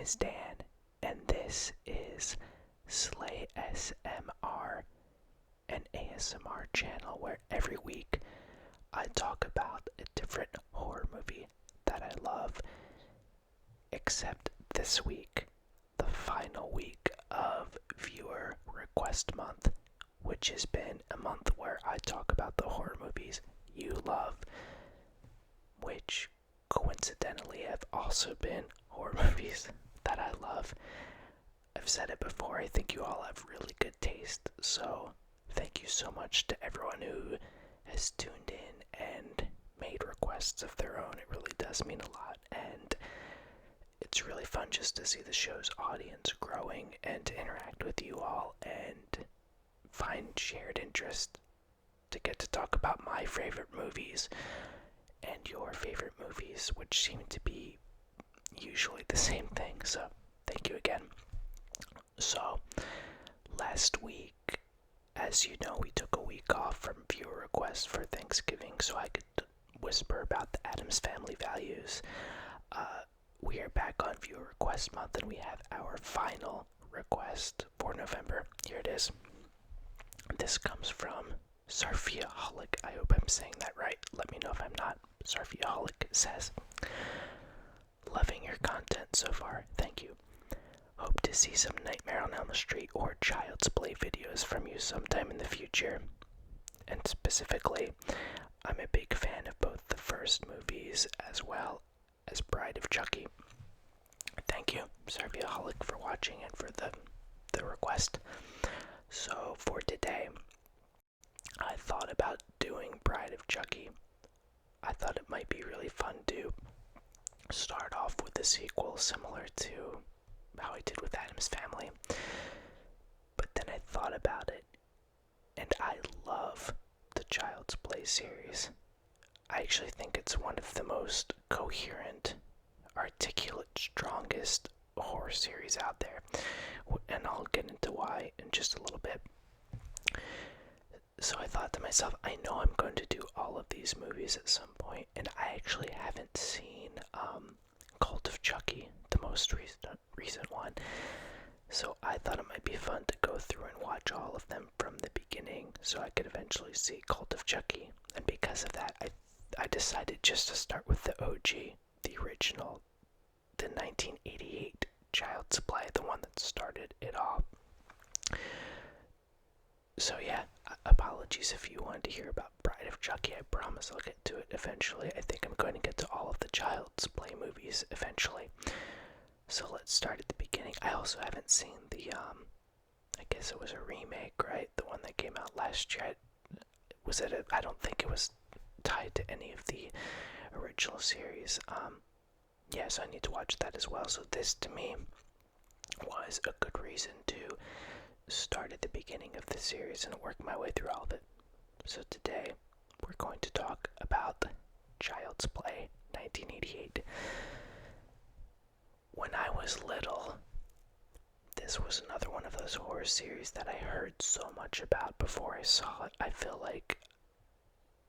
is Dan, and this is SLAYsmr, an ASMR channel where every week I talk about a different horror movie that I love, except this week, the final week of viewer request month, which has been a month where I talk about the horror movies you love, which coincidentally have also been horror movies that I love. I've said it before, I think you all have really good taste, so thank you so much to everyone who has tuned in and made requests of their own. It really does mean a lot, and it's really fun just to see the show's audience growing and to interact with you all and find shared interest to get to talk about my favorite movies and your favorite movies, which seem to be usually the same thing, so thank you again. So, last week, as you know, we took a week off from viewer requests for Thanksgiving so I could whisper about the Addams Family values. We are back on viewer request month and we have our final request for November. Here it is. This comes from Sarfiaholic. I hope I'm saying that right. Let me know if I'm not. Sarfiaholic says, "Loving your content so far. Thank you. Hope to see some Nightmare on Elm Street or Child's Play videos from you sometime in the future. And specifically, I'm a big fan of both the first movies as well as Bride of Chucky." Thank you, Sarfiaholic, for watching and for the request. So for today, I thought about doing Bride of Chucky. I thought it might be really fun to start off with a sequel similar to how I did with Addams Family. But then I thought about it, and I love the Child's Play series. I actually think it's one of the most coherent, articulate, strongest horror series out there. And I'll get into why in just a little bit. So I thought to myself, I know I'm going to do all of these movies at some point, and I actually haven't seen Cult of Chucky, the most recent one. So I thought it might be fun to go through and watch all of them from the beginning so I could eventually see Cult of Chucky. And because of that, I decided just to start with the OG, the original, the 1988 Child's Play, the one that started it all. So yeah, apologies if you wanted to hear about Bride of Chucky. I promise I'll get to it eventually. I think I'm going to get to all of the Child's Play movies eventually. So let's start at the beginning. I also haven't seen the, I guess it was a remake, right? The one that came out last year. I don't think it was tied to any of the original series. Yeah, so I need to watch that as well. So this, to me, was a good reason to start at the beginning of the series and work my way through all of it. So today, we're going to talk about Child's Play, 1988. When I was little, this was another one of those horror series that I heard so much about before I saw it. I feel like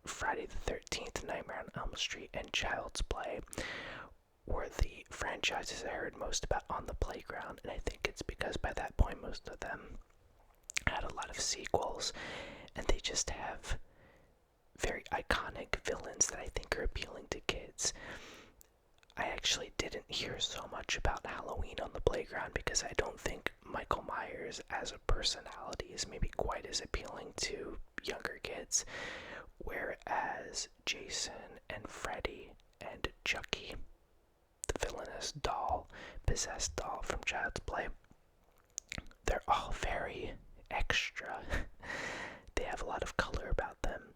Friday the 13th, Nightmare on Elm Street, and Child's Play were the franchises I heard most about on the playground, and I think it's because by that point most of them had a lot of sequels, and they just have very iconic villains that I think are appealing to kids. I actually didn't hear so much about Halloween on the playground because I don't think Michael Myers as a personality is maybe quite as appealing to younger kids, whereas Jason and Freddy and Chucky, the villainous doll, possessed doll from Child's Play, they're all very extra. They have a lot of color about them.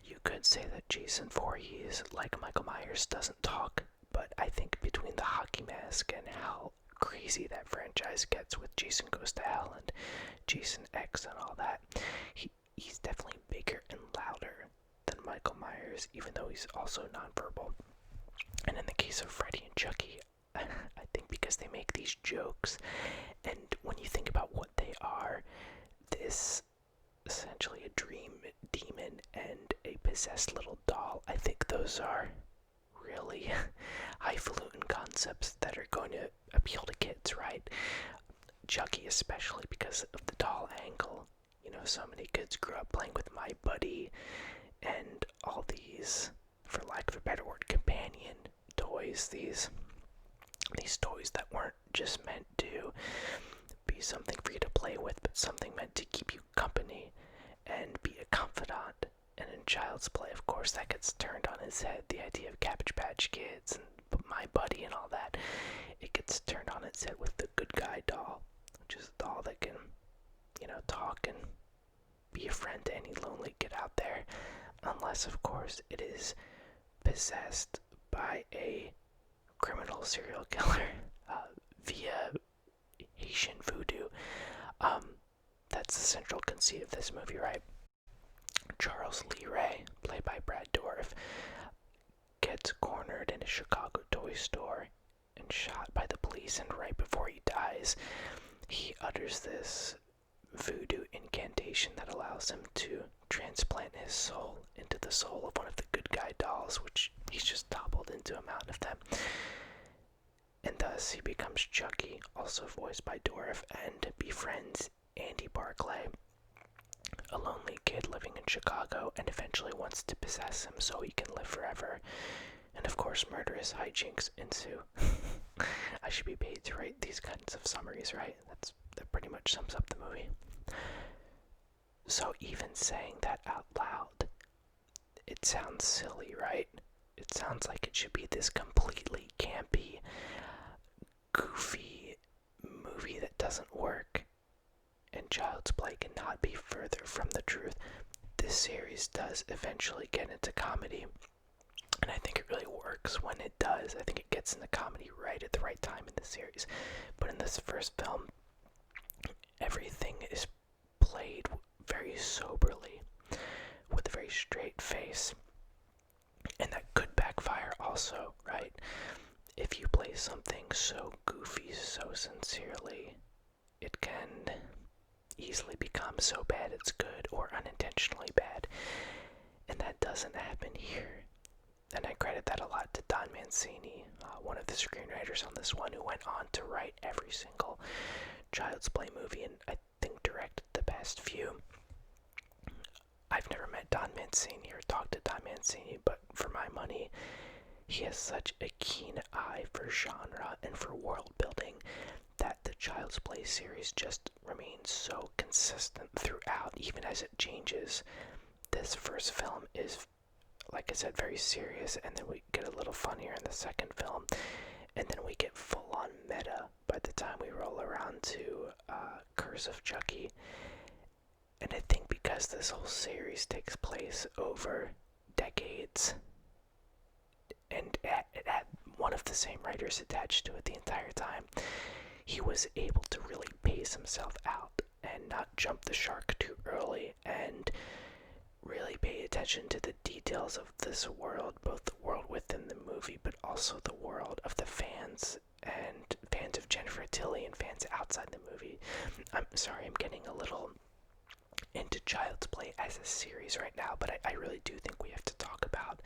You could say that Jason Voorhees, like Michael Myers, doesn't talk, but I think between the hockey mask and how crazy that franchise gets with Jason Goes to Hell and Jason X and all that, he's definitely bigger and louder than Michael Myers, even though he's also nonverbal. And in the case of Freddy and Chucky, I think because they make these jokes, and when you think about what they are, this essentially a dream demon and a possessed little doll, I think those are really highfalutin concepts that are going to appeal to kids, right? Chucky especially because of the doll angle. So many kids grew up playing with My Buddy and all these, for lack of a better word, companion toys. These toys that weren't just meant to be something for you to play with, but something meant to keep you company and be a confidant. And in Child's Play, of course, that gets turned on its head. The idea of Cabbage Patch Kids and My Buddy and all that, it gets turned on its head with the Good Guy doll, which is a doll that can, talk and be a friend to any lonely kid out there. Unless, of course, it is possessed by a criminal serial killer via Haitian voodoo. That's the central conceit of this movie, right? Charles Lee Ray, played by Brad Dourif, gets cornered in a Chicago toy store and shot by the police, and right before he dies, he utters this voodoo incantation that allows him to transplant his soul into the soul of one of the Good Guy dolls, which he's just toppled into a mountain of them. And thus he becomes Chucky, also voiced by Dourif, and befriends Andy Barclay, a lonely kid living in Chicago, and eventually wants to possess him so he can live forever. And of course, murderous hijinks ensue. I should be paid to write these kinds of summaries, right? That pretty much sums up the movie. So even saying that out loud, it sounds silly, right? It sounds like it should be this completely campy, goofy movie that doesn't work. And Child's Play cannot be further from the truth. This series does eventually get into comedy, and I think it really works when it does. I think it gets into comedy right at the right time in the series. But in this first film, everything is played very soberly, with a very straight face. And that could backfire also, right? If you play something so goofy, so sincerely, it can easily become so bad it's good, or unintentionally bad. And that doesn't happen here. And I credit that a lot to Don Mancini, one of the screenwriters on this one, who went on to write every single Child's Play movie, and I think directed the past few. I've never met Don Mancini or talked to Don Mancini, but for my money, he has such a keen eye for genre and for world building that the Child's Play series just remains so consistent throughout, even as it changes. This first film is, like I said, very serious, and then we get a little funnier in the second film, and then we get full-on meta by the time we roll around to Curse of Chucky. And I think because this whole series takes place over decades, and it had one of the same writers attached to it the entire time, he was able to really pace himself out and not jump the shark too early, and really pay attention to the details of this world, both the world within the movie, but also the world of the fans, and fans of Jennifer Tilly and fans outside the movie. I'm sorry, I'm getting a little into Child's Play as a series right now, but I really do think we have to talk about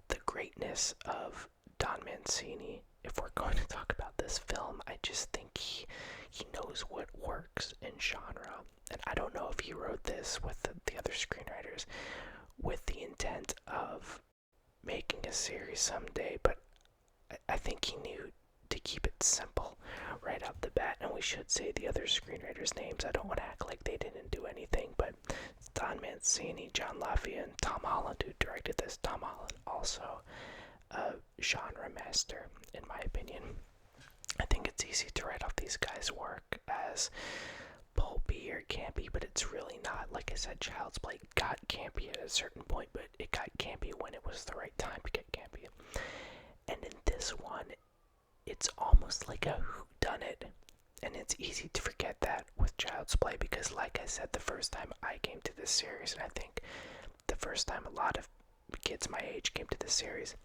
the greatness of Don Mancini. If we're going to talk about this film, I just think he knows what works in genre. And I don't know if he wrote this with the other screenwriters with the intent of making a series someday, but I think he knew to keep it simple right out the bat. And we should say the other screenwriters' names. I don't want to act like they didn't do anything, but it's Don Mancini, John Lafia, and Tom Holland who directed this. Tom Holland also a genre master, in my opinion. I think it's easy to write off these guys' work as pulpy or campy, but it's really not. Like I said, Child's Play got campy at a certain point, but it got campy when it was the right time to get campy. And in this one, it's almost like a whodunit, and it's easy to forget that with Child's Play, because like I said, the first time I came to this series, and I think the first time a lot of kids my age came to this series,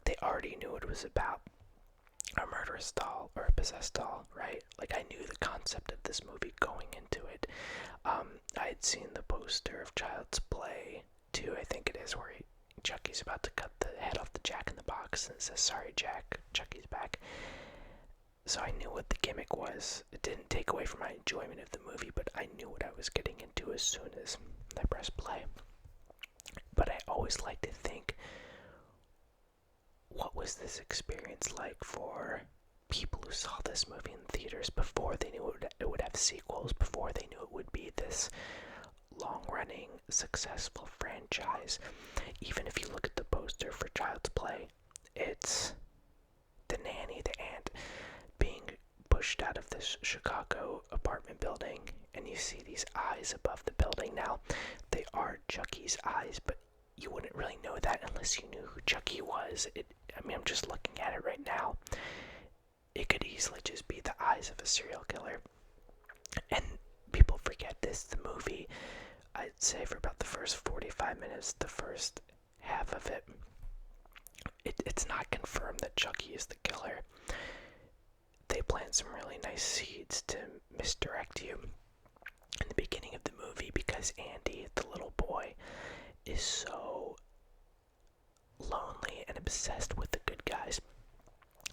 they already knew what it was about. A murderous doll or a possessed doll, right? Like, I knew the concept of this movie going into it. I had seen the poster of Child's Play 2, I think it is, where Chucky Chucky's about to cut the head off the Jack in the Box, and it says, "Sorry, Jack, Chucky's back." So I knew what the gimmick was. It didn't take away from my enjoyment of the movie, but I knew what I was getting into as soon as I pressed play. But I always like to think, what was this experience like for people who saw this movie in theaters before they knew it would have sequels, before they knew it would be this long-running, successful franchise? Even if you look at the poster for Child's Play, it's the nanny, the aunt, being pushed out of this Chicago apartment building, and you see these eyes above the building. Now, they are Chucky's eyes, but you wouldn't really know that unless you knew who Chucky was. I'm just looking at it right now. It could easily just be the eyes of a serial killer. And people forget this. The movie, I'd say for about the first 45 minutes, the first half of it, it's not confirmed that Chucky is the killer. They plant some really nice seeds to misdirect you in the beginning of the movie, because Andy, the little boy, is so lonely and obsessed with the good guys.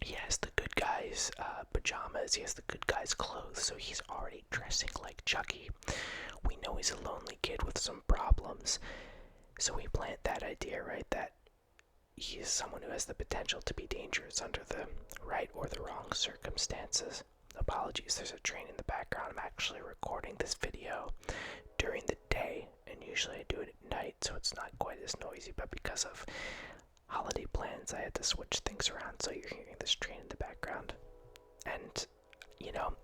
He has the good guys' pajamas, he has the good guys' clothes, so he's already dressing like Chucky. We know he's a lonely kid with some problems, so we plant that idea, right, that he is someone who has the potential to be dangerous under the right or the wrong circumstances. Apologies, there's a train in the background. I'm actually recording this video during the day, and usually I do it at night, so it's not quite as noisy, but because of holiday plans, I had to switch things around, so you're hearing this train in the background. And,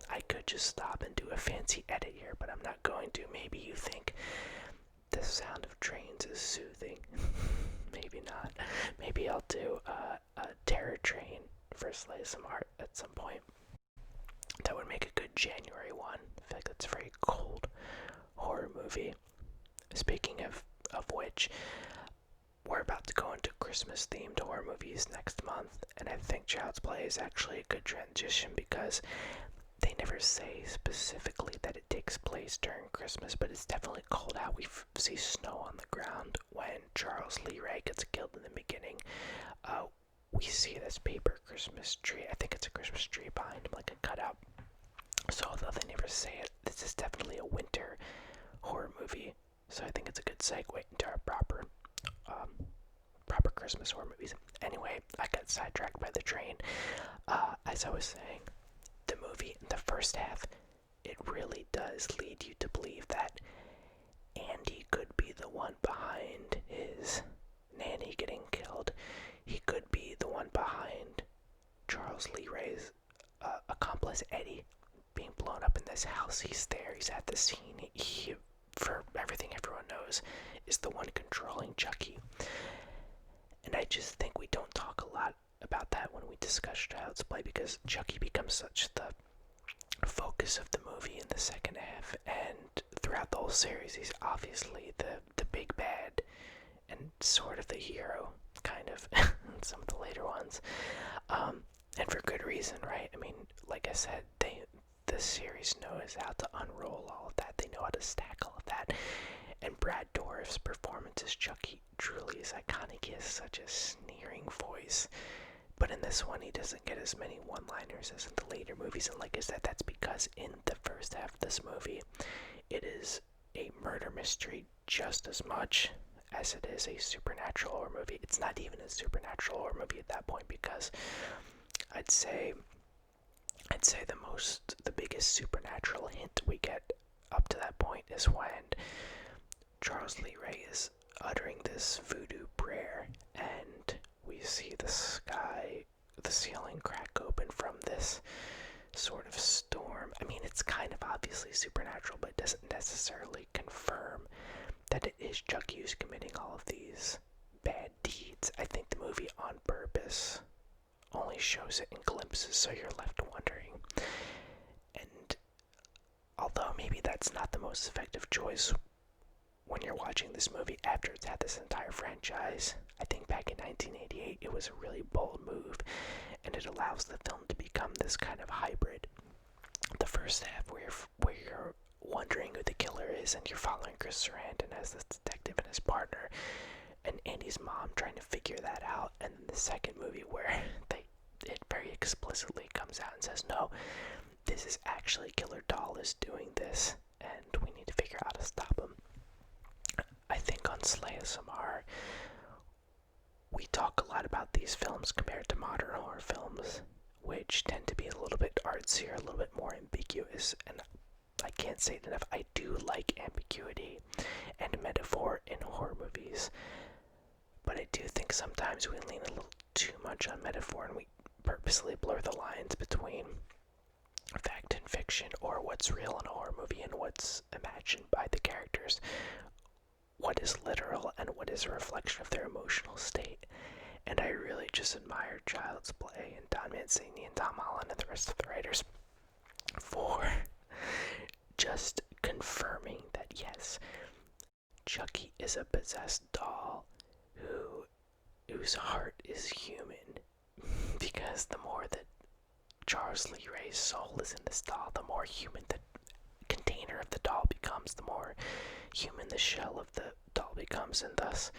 I could just stop and do a fancy edit here, but I'm not going to. Maybe you think the sound of trains is soothing. Maybe not. Maybe I'll do a terror train for SLAYsmr at some point. That would make a good January one. I feel like that's a very cold horror movie. Speaking of which, we're about to go into Christmas-themed horror movies next month, and I think Child's Play is actually a good transition because they never say specifically that it takes place during Christmas, but it's definitely cold out. We see snow on the ground when Charles Lee Ray gets killed in the beginning. We see this paper Christmas tree. I think it's a Christmas tree behind him, like a cutout. So although they never say it, this is definitely a winter horror movie. So I think it's a good segue into our proper Christmas horror movies. Anyway, I got sidetracked by the train. As I was saying, the movie in the first half, it really does lead you to believe that Andy could be the one behind his nanny getting killed. He could be the one behind Charles Lee Ray's accomplice Eddie being blown up in this house. He's there, he's at the scene. He, for everything everyone knows, is the one controlling Chucky. And I just think we don't talk a lot about that when we discuss Child's Play, because Chucky becomes such the focus of the movie in the second half, and throughout the whole series he's obviously the big bad and sort of the hero, kind of, in some of the later ones. And for good reason, right? I mean, like I said, the series knows how to unroll all of that. They know how to stack all of that. And Brad Dourif's performance as Chucky truly is iconic. He has such a sneering voice. But in this one, he doesn't get as many one-liners as in the later movies. And like I said, that's because in the first half of this movie, it is a murder mystery just as much as it is a supernatural horror movie. It's not even a supernatural horror movie at that point, because I'd say the biggest supernatural hint we get up to that point is when Charles Lee Ray is uttering this voodoo prayer, and we see the ceiling crack open from this sort of storm. I mean, it's kind of obviously supernatural, but it doesn't necessarily confirm that it is Chucky who's committing all of these bad deeds. I think the movie on purpose only shows it in glimpses, so you're left wondering. And although maybe that's not the most effective choice when you're watching this movie after it's had this entire franchise, I think back in 1988 it was a really bold move, and it allows the film to become this kind of hybrid. The first half where you're wondering who the killer is, and you're following Chris Sarandon as this detective and his partner, and Andy Andy's mom trying to figure that out, and then the second movie where it very explicitly comes out and says, no, this is actually Killer Doll is doing this, and we need to figure out how to stop him. I think on SLAYsmr, we talk a lot about these films compared to modern horror films, which tend to be a little bit artsier, a little bit more ambiguous, and I can't say it enough, I do like ambiguity and metaphor in horror movies, but I do think sometimes we lean a little too much on metaphor and we purposely blur the lines between fact and fiction, or what's real in a horror movie and what's imagined by the characters, what is literal and what is a reflection of their emotional state. And I really just admire Child's Play and Don Mancini and Tom Holland and the rest of the writers for just confirming that yes, Chucky is a possessed doll whose heart is human, because the more that Charles Lee Ray's soul is in this doll, the more human the container of the doll becomes, the more human the shell of the doll becomes, and thus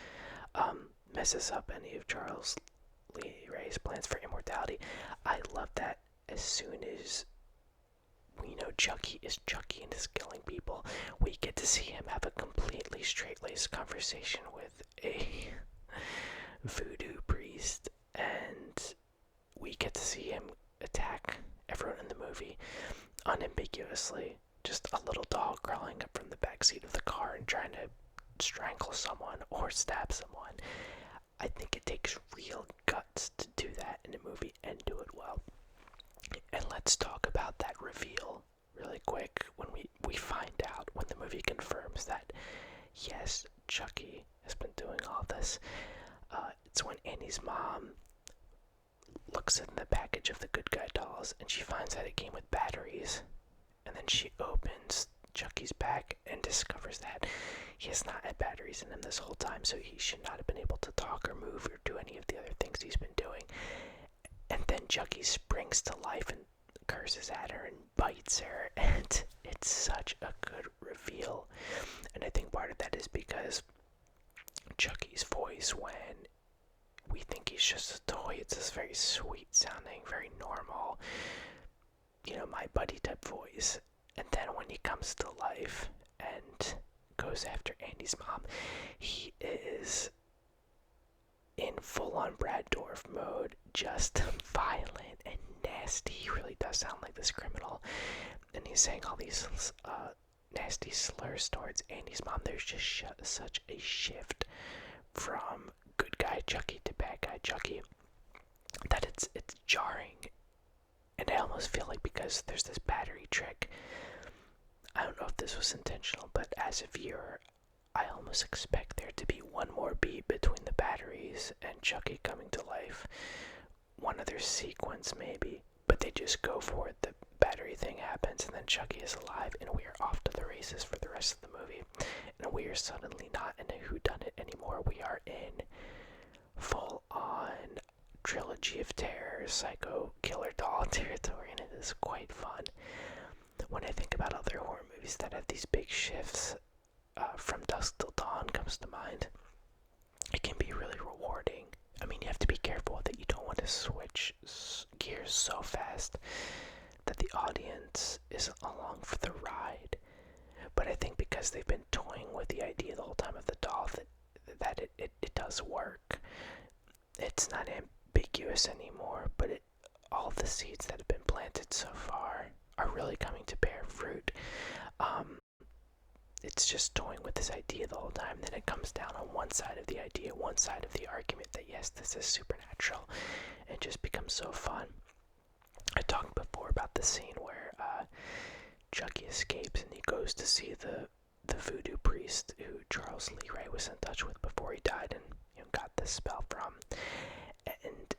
messes up any of Charles Lee Ray's plans for immortality. I love that as soon as we know Chucky is Chucky and is killing people, we get to see him have a completely straight-laced conversation with a voodoo priest, and we get to see him attack everyone in the movie unambiguously. Just a little dog crawling up from the backseat of the car and trying to strangle someone or stab someone. I think it takes real guts to do that in a movie and do it well. And let's talk about that reveal really quick when we find out, when the movie confirms that yes, Chucky has been doing all this. It's when Annie's mom looks in the package of the good guy dolls and she finds that it came with batteries, and then she opens Chucky's bag and discovers that he has not had batteries in him this whole time, so he should not have been able to talk or move or do any of the other things he's been doing. And then Chucky springs to life and curses at her and bites her, and it's such a good reveal. And I think part of that is because Chucky's voice, when we think he's just a toy, it's this very sweet sounding, very normal, my buddy type voice. And then when he comes to life and goes after Andy's mom, he is in full-on Brad Dourif mode, just violent and nasty. He really does sound like this criminal, and he's saying all these nasty slurs towards Andy's mom. There's just such a shift from good guy Chucky to bad guy Chucky that it's jarring. And I almost feel like, because there's this battery trick, I don't know if this was intentional, but as a viewer, I almost expect there to be one more beat between the batteries and Chucky coming to life. One other sequence maybe, but they just go for it. The battery thing happens and then Chucky is alive and we are off to the races for the rest of the movie. And we are suddenly not in a whodunit anymore. We are in full-on trilogy of terror, psycho killer doll territory, and it is quite fun. When I think about other horror movies that have these big shifts, From Dusk Till Dawn comes to mind. It can be really rewarding. I mean, you have to be careful that you don't want to switch gears so fast that the audience isn't along for the ride. But I think because they've been toying with the idea the whole time of the doll, that it does work. It's not ambiguous anymore, but all the seeds that have been planted so far are really coming to bear fruit. It's just toying with this idea the whole time, then it comes down on one side of the idea, one side of the argument that yes, this is supernatural. It just becomes so fun. I talked before about the scene where Chucky escapes and he goes to see the voodoo priest who Charles Lee Ray was in touch with before he died and got this spell from. And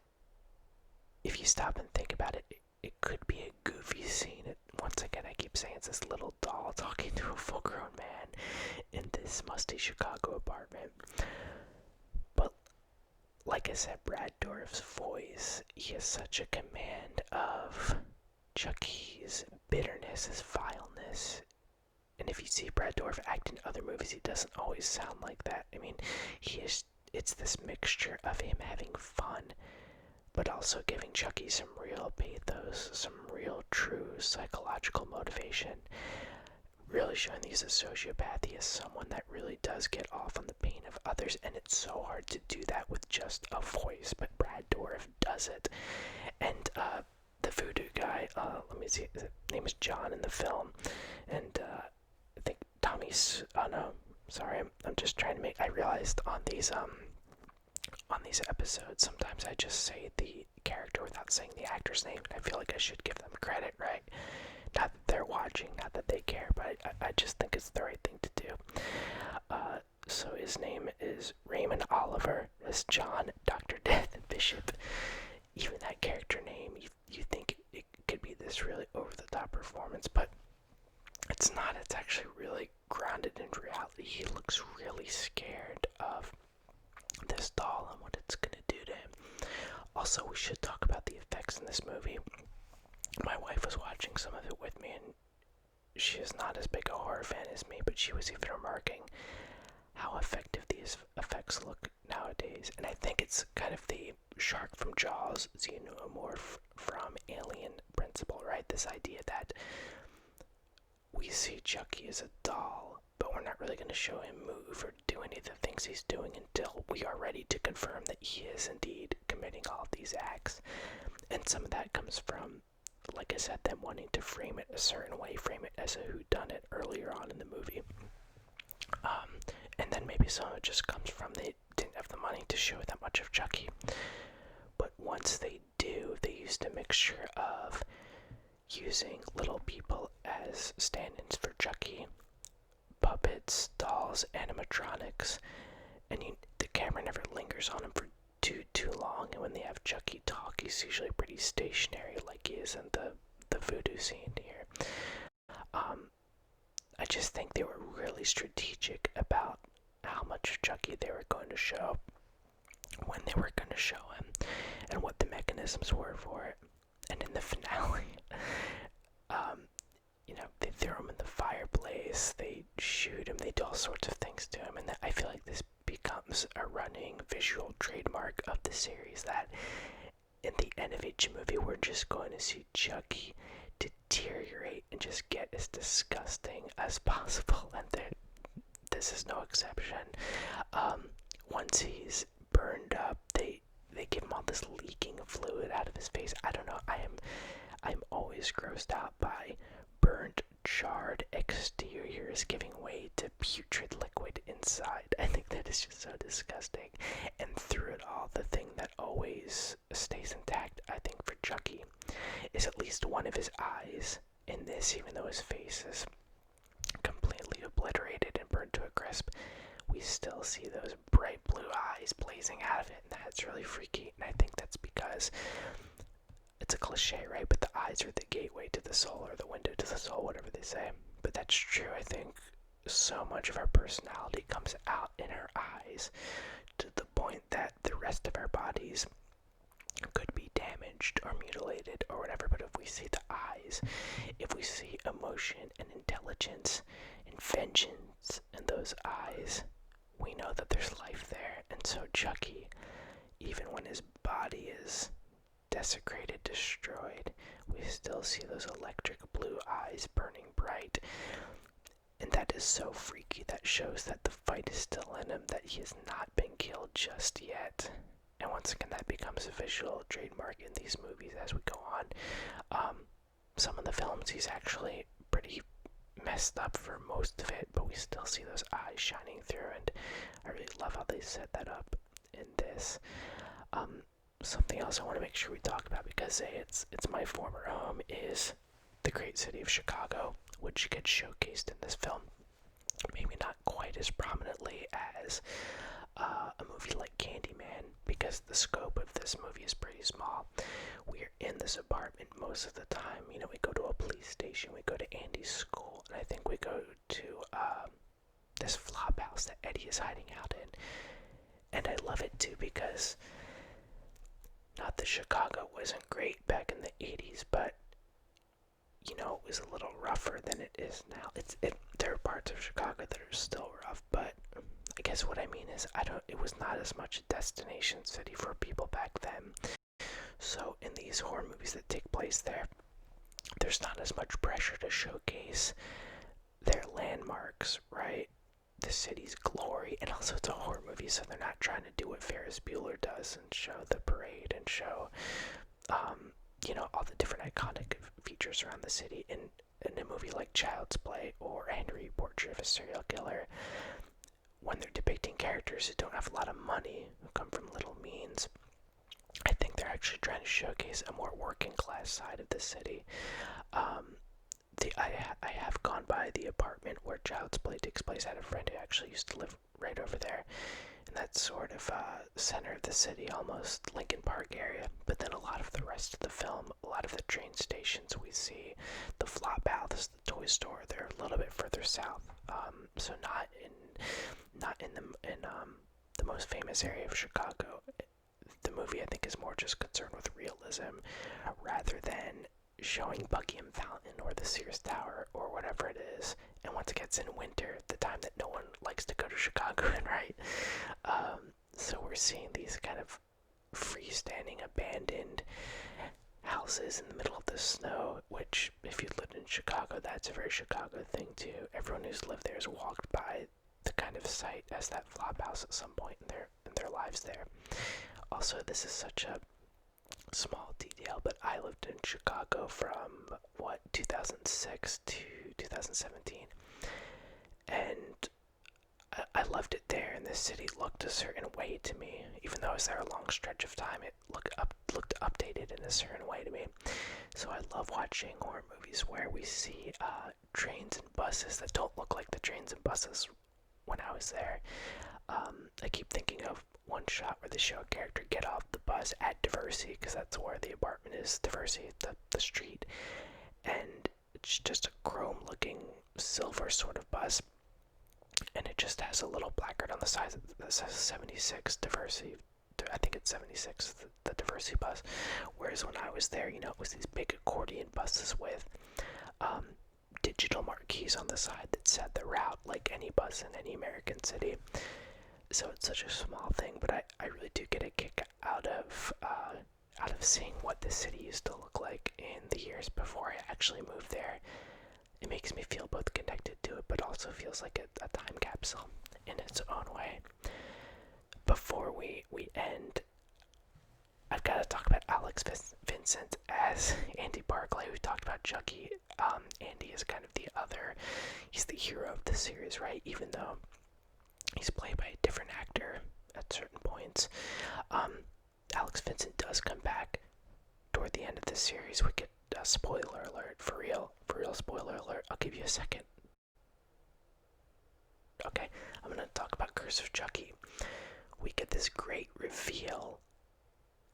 if you stop and think about it, it could be a goofy scene. Once again, I keep saying it's this little doll talking to a full-grown man in this musty Chicago apartment. But like I said, Brad Dourif's voice, he has such a command of Chucky's bitterness, his vileness. And if you see Brad Dourif act in other movies, he doesn't always sound like that. I mean, it's this also giving Chucky some real pathos, some real true psychological motivation. Really showing he's a sociopath. He is someone that really does get off on the pain of others, and it's so hard to do that with just a voice, but Brad Dourif does it. And the voodoo guy, let me see, his name is John in the film, and I think Tommy's, oh no, sorry, I'm just trying to make, I realized on these episodes, sometimes I just say the character without saying the actor's name, and I feel like I should give them credit, right? Not that they're watching, not that they care, but I just think it's the right thing to do. So his name is Raymond Oliver, as John, Dr. Death Bishop. Even that character name, you think it could be this really over-the-top performance, but it's not. It's actually really grounded in reality. He looks really scared of this doll and what it's gonna do to him. Also, we should talk about the effects in this movie. My wife was watching some of it with me, and she is not as big a horror fan as me, but she was even remarking how effective these effects look nowadays. And I think it's kind of the shark from Jaws, xenomorph from Alien principle, right? This idea that we see Chucky as a doll, but we're not really going to show him move or do any of the things he's doing until we are ready to confirm that he is indeed committing all of these acts. And some of that comes from, like I said, them wanting to frame it a certain way, frame it as a whodunit earlier on in the movie. And then maybe some of it just comes from they didn't have the money to show that much of Chucky. But once they do, they used a mixture of using little people as stand-ins for Chucky, puppets, dolls, animatronics, and the camera never lingers on him for too long. And when they have Chucky talk, he's usually pretty stationary, like he is in the voodoo scene here. I just think they were really strategic about how much Chucky they were going to show, when they were going to show him, and what the mechanisms were for it. And in the finale, they throw him in the fireplace, they shoot him, they do all sorts of things to him, and I feel like this becomes a running visual trademark of the series, that in the end of each movie, we're just going to see Chucky deteriorate and just get as disgusting as possible, and this is no exception. Once he's burned up, they give him all this leaking fluid out of his face. I don't know, I'm always grossed out by burnt, charred exteriors giving way to putrid liquid inside. I think that is just so disgusting. And through it all, the thing that always stays intact, I think, for Chucky, is at least one of his eyes in this, even though his face is completely obliterated and burned to a crisp. We still see those bright blue eyes blazing out of it, and that's really freaky. And I think that's because it's a cliche, right? But the eyes are the gateway to the soul, or the window to the soul, whatever they say. But that's true. I think so much of our personality comes out in our eyes, to the point that the rest of our bodies could be damaged or mutilated or whatever. But if we see the eyes, if we see emotion and intelligence and vengeance in those eyes, we know that there's life there. And so Chucky, even when his body is desecrated, destroyed, we still see those electric blue eyes burning bright. And that is so freaky. That shows that the fight is still in him, that he has not been killed just yet. And once again, that becomes a visual trademark in these movies as we go on. Some of the films, he's actually pretty messed up for most of it, but we still see those eyes shining through, and I really love how they set that up in this. Something else I want to make sure we talk about, because it's my former home, is the great city of Chicago, which gets showcased in this film. Maybe not quite as prominently as a movie like Candyman, because the scope of this movie is pretty small. We're in this apartment most of the time. We go to a police station, we go to Andy's school, and I think we go to this flop house that Eddie is hiding out in. And I love it too, because not that Chicago wasn't great back in the 80s, but it was a little rougher than it is now. There are parts of Chicago that are still rough, but I guess what I mean is it was not as much a destination city for people back then. So in these horror movies that take place there, there's not as much pressure to showcase their landmarks, right? The city's glory, and also it's a horror movie, so they're not trying to do what Ferris Bueller does and show the parade and show, all the different iconic features around the city. In a movie like Child's Play or Henry, Portrait of a Serial Killer, when they're depicting characters who don't have a lot of money, who come from little means, I think they're actually trying to showcase a more working class side of the city. I have gone by the apartment where Child's Play takes place. I had a friend who actually used to live right over there, in that sort of center of the city, almost Lincoln Park area. But then a lot of the rest of the film, a lot of the train stations we see, the flop house, the toy store, they're a little bit further south. So not in the most famous area of Chicago. The movie, I think, is more just concerned with realism rather than showing Buckingham Fountain or the Sears Tower or whatever it is. And once it gets in winter, the time that no one likes to go to Chicago in, right? So we're seeing these kind of freestanding, abandoned houses in the middle of the snow, which, if you lived in Chicago, that's a very Chicago thing too. Everyone who's lived there has walked by the kind of site as that flop house at some point in their lives there. Also, this is such a small detail, but I lived in Chicago from 2006 to 2017, and I loved it there, and the city looked a certain way to me. Even though I was there a long stretch of time, it looked updated in a certain way to me. So I love watching horror movies where we see trains and buses that don't look like the trains and buses when I was there. I keep thinking of one shot where they show a character get off the bus at Diversity, because that's where the apartment is, Diversity, the street, and it's just a chrome-looking silver sort of bus, and it just has a little placard on the side that says 76 Diversity. I think it's 76, the Diversity bus. Whereas when I was there, it was these big accordion buses with digital marquees on the side that said the route, like any bus in any American city. So it's such a small thing, but I really do get a kick out of seeing what the city used to look like in the years before I actually moved there. It makes me feel both connected to it, but also feels like a time capsule in its own way. Before we end, I've got to talk about Alex Vincent as Andy Barclay. We talked about Chucky. Andy is kind of he's the hero of the series, right? Even though he's played by a different actor at certain points. Alex Vincent does come back toward the end of the series. We get a spoiler alert, for real spoiler alert. I'll give you a second. Okay, I'm gonna talk about Curse of Chucky. We get this great reveal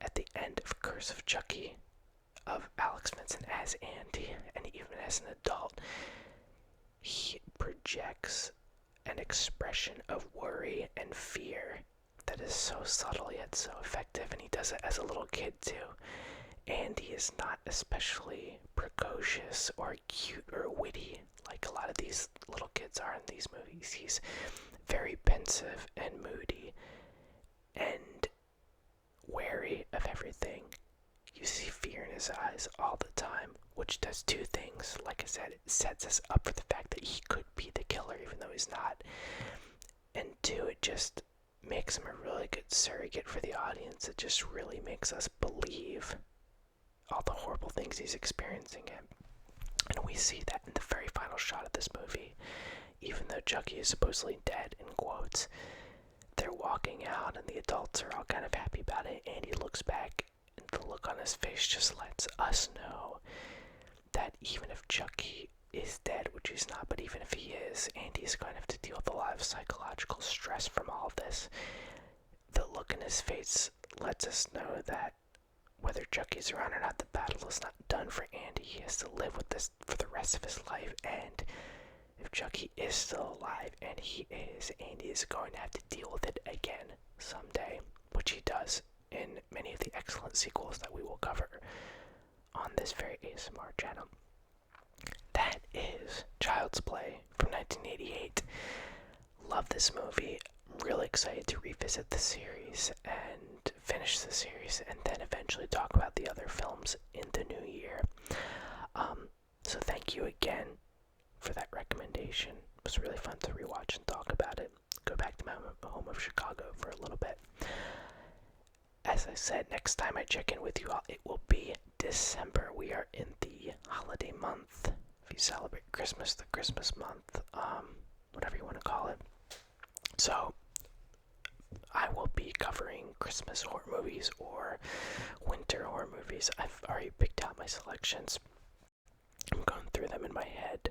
at the end of Curse of Chucky of Alex Vincent as Andy, and even as an adult, he projects an expression of worry and fear that is so subtle yet so effective, and he does it as a little kid too. Andy is not especially precocious or cute or witty like a lot of these little kids are in these movies. He's very pensive and moody and wary of everything. You see fear in his eyes all the time, which does two things. Like I said, it sets us up for the fact that he could be the killer even though he's not. And two, it just makes him a really good surrogate for the audience. It just really makes us believe all the horrible things he's experiencing. And we see that in the very final shot of this movie. Even though Chucky is supposedly dead, in quotes, they're walking out and the adults are all kind of happy about it. Andy looks back and the look on his face just lets us know that even if Chucky is dead, which he's not, but even if he is, Andy's going to have to deal with a lot of psychological stress from all of this. The look in his face lets us know that whether Chucky's around or not, the battle is not done for Andy. He has to live with this for the rest of his life, and if Chucky is still alive, and he is, Andy is going to have to deal with it again someday, which he does in many of the excellent sequels that we will cover on this very ASMR channel. That is Child's Play from 1988. Love this movie. I'm really excited to revisit the series, and finish the series and then eventually talk about the other films in the new year. So thank you again for that recommendation. It was really fun to rewatch and talk about it. Go back to my home of Chicago for a little bit. As I said, next time I check in with you all, it will be December. We are in the holiday month. If you celebrate Christmas, the Christmas month, whatever you want to call it. So I will be covering Christmas horror movies or winter horror movies. I've already picked out my selections. I'm going through them in my head.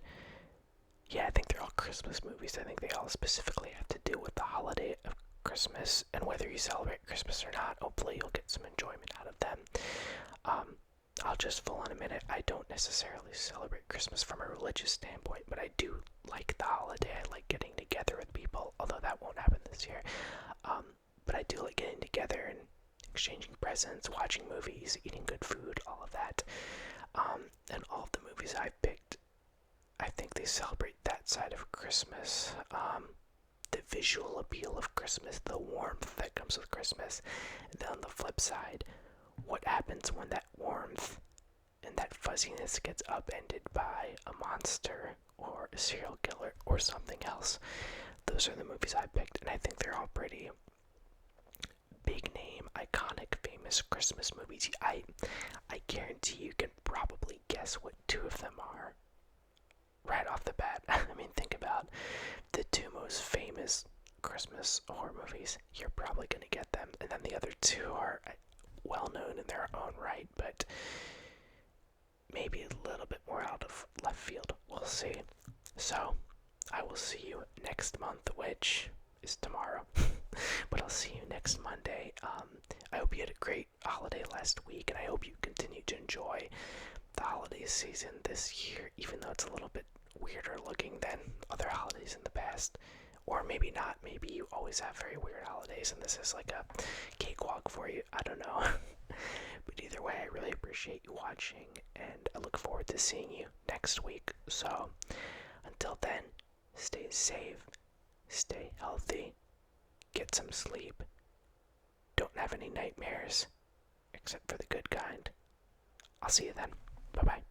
Yeah, I think they're all Christmas movies. I think they all specifically have to do with the holiday of Christmas, and whether you celebrate Christmas or not, hopefully you'll get some enjoyment out of them. I'll just full on a minute. I don't necessarily celebrate Christmas from a religious standpoint, but I do like the holiday. I like getting together with people, although that won't happen this year. But I do like getting together and exchanging presents, watching movies, eating good food, all of that. And all of the movies I've picked, I think they celebrate that side of Christmas. The visual appeal of Christmas, the warmth that comes with Christmas. And then on the flip side, what happens when that warmth and that fuzziness gets upended by a monster or a serial killer or something else. Those are the movies I picked, and I think they're all pretty big name, iconic, famous Christmas movies. I guarantee you can probably guess what two of them are right off the bat. I mean, think about the two most famous Christmas horror movies. You're probably going to get them. And then the other two are well known in their own right, but maybe a little bit more out of left field. We'll see. So, I will see you next month, which is tomorrow. But I'll see you next Monday. I hope you had a great holiday last week, and I hope you continue to enjoy the holiday season this year, even though it's a little bit weirder looking than other holidays in the past. Or maybe not. Maybe you always have very weird holidays, and this is like a cakewalk for you. I don't know. But either way, I really appreciate you watching, and I look forward to seeing you next week. So, until then, stay safe, stay healthy, get some sleep, don't have any nightmares, except for the good kind. I'll see you then. Bye-bye.